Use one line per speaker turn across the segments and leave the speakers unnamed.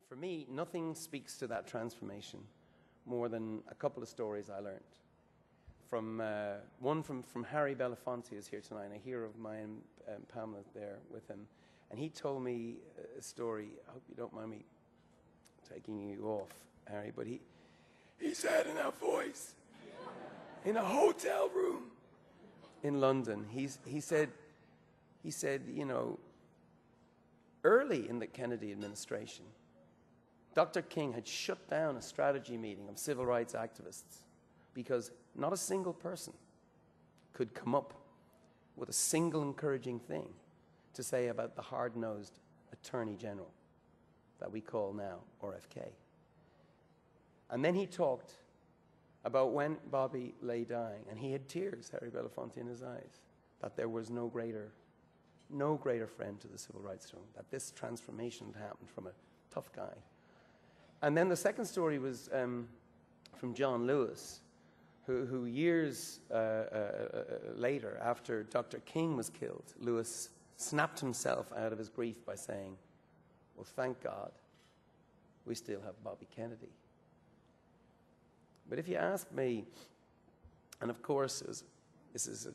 for me, nothing speaks to that transformation more than a couple of stories I learned. One from Harry Belafonte, who's here tonight. I hear of mine, Pamela, there with him. And he told me a story. I hope you don't mind me taking you off, Harry, but he said in a voice, in a hotel room in London, he said, you know, early in the Kennedy administration, Dr. King had shut down a strategy meeting of civil rights activists because not a single person could come up with a single encouraging thing to say about the hard-nosed Attorney General that we call now RFK. And then he talked about when Bobby lay dying, and he had tears, Harry Belafonte, in his eyes, that there was no greater friend to the civil rights struggle, that this transformation had happened from a tough guy. And then the second story was from John Lewis, who years later, after Dr. King was killed, Lewis snapped himself out of his grief by saying, well, thank God, we still have Bobby Kennedy. But if you ask me, and of course, this is a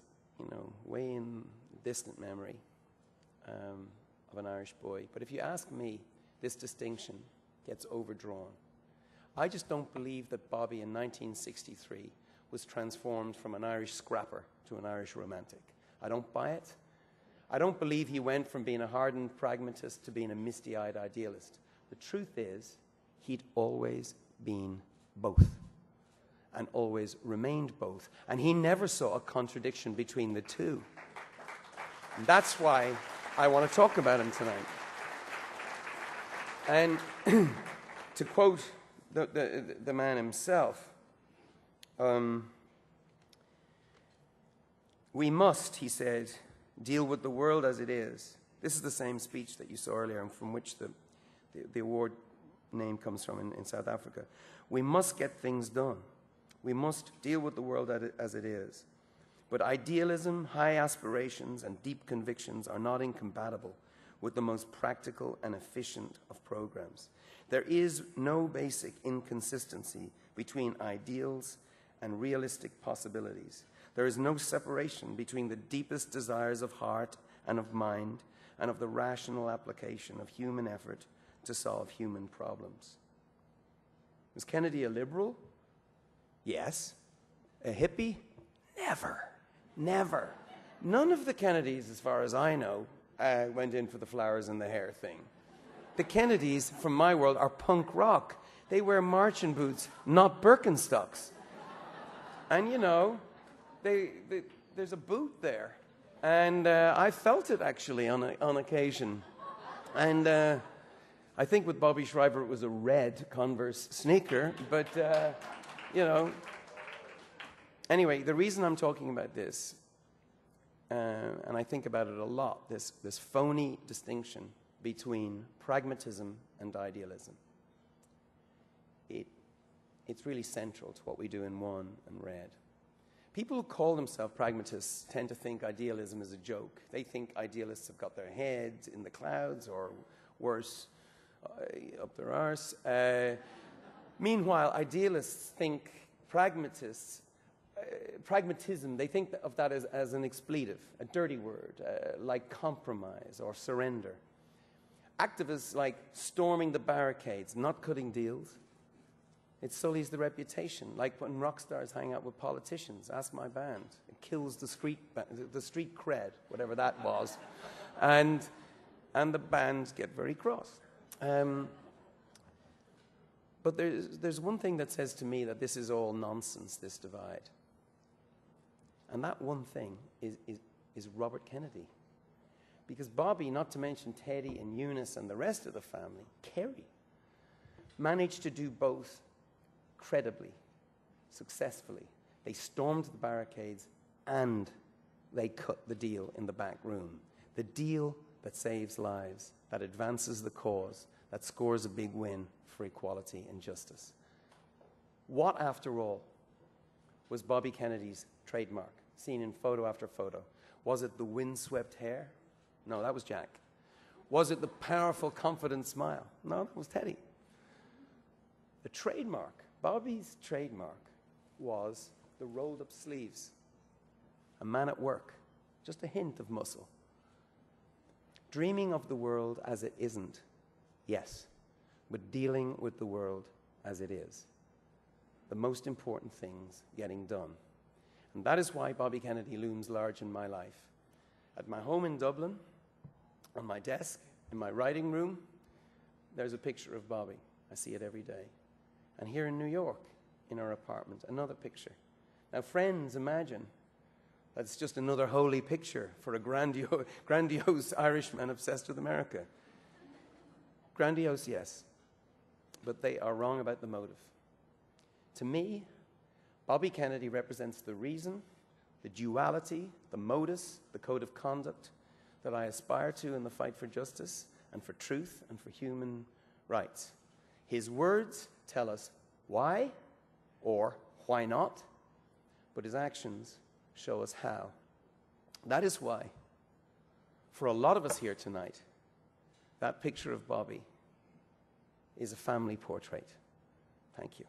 way in distant memory of an Irish boy, but if you ask me, this distinction gets overdrawn. I just don't believe that Bobby in 1963 was transformed from an Irish scrapper to an Irish romantic. I don't buy it. I don't believe he went from being a hardened pragmatist to being a misty-eyed idealist. The truth is, he'd always been both, and always remained both. And he never saw a contradiction between the two. And that's why I want to talk about him tonight. And to quote the man himself, we must, he said, deal with the world as it is. This is the same speech that you saw earlier and from which the award name comes from in South Africa. We must get things done. We must deal with the world as it is. But idealism, high aspirations, and deep convictions are not incompatible with the most practical and efficient of programs. There is no basic inconsistency between ideals and realistic possibilities. There is no separation between the deepest desires of heart and of mind and of the rational application of human effort to solve human problems. Was Kennedy a liberal? Yes. A hippie? Never. Never. None of the Kennedys, as far as I know, went in for the flowers and the hair thing. The Kennedys, from my world, are punk rock. They wear marching boots, not Birkenstocks. And, you know, there's a boot there. And I felt it, actually, on occasion. And I think with Bobby Schreiber, it was a red Converse sneaker. But, you know. Anyway, the reason I'm talking about this, and I think about it a lot, this phony distinction between pragmatism and idealism. It's really central to what we do in One and Red. People who call themselves pragmatists tend to think idealism is a joke. They think idealists have got their heads in the clouds, or worse, up their arse. Meanwhile, idealists think pragmatism, they think of that as an expletive, a dirty word, like compromise or surrender. Activists like storming the barricades, not cutting deals. It sullies the reputation, like when rock stars hang out with politicians. Ask my band. It kills the street cred, whatever that was. And the bands get very cross. But there's one thing that says to me that this is all nonsense, this divide. And that one thing is Robert Kennedy. Because Bobby, not to mention Teddy and Eunice and the rest of the family, Kerry, managed to do both credibly, successfully. They stormed the barricades and they cut the deal in the back room. The deal that saves lives, that advances the cause, that scores a big win for equality and justice. What, after all, was Bobby Kennedy's trademark, seen in photo after photo? Was it the windswept hair? No, that was Jack. Was it the powerful, confident smile? No, that was Teddy. The trademark, Bobby's trademark, was the rolled up sleeves. A man at work, just a hint of muscle. Dreaming of the world as it isn't, yes, but dealing with the world as it is. The most important things getting done. And that is why Bobby Kennedy looms large in my life. At my home in Dublin, on my desk, in my writing room, there's a picture of Bobby. I see it every day. And here in New York, in our apartment, another picture. Now, friends, imagine that's just another holy picture for a grandiose Irishman obsessed with America. Grandiose, yes, but they are wrong about the motive. To me, Bobby Kennedy represents the reason, the duality, the modus, the code of conduct that I aspire to in the fight for justice and for truth and for human rights. His words tell us why or why not, but his actions show us how. That is why, for a lot of us here tonight, that picture of Bobby is a family portrait. Thank you.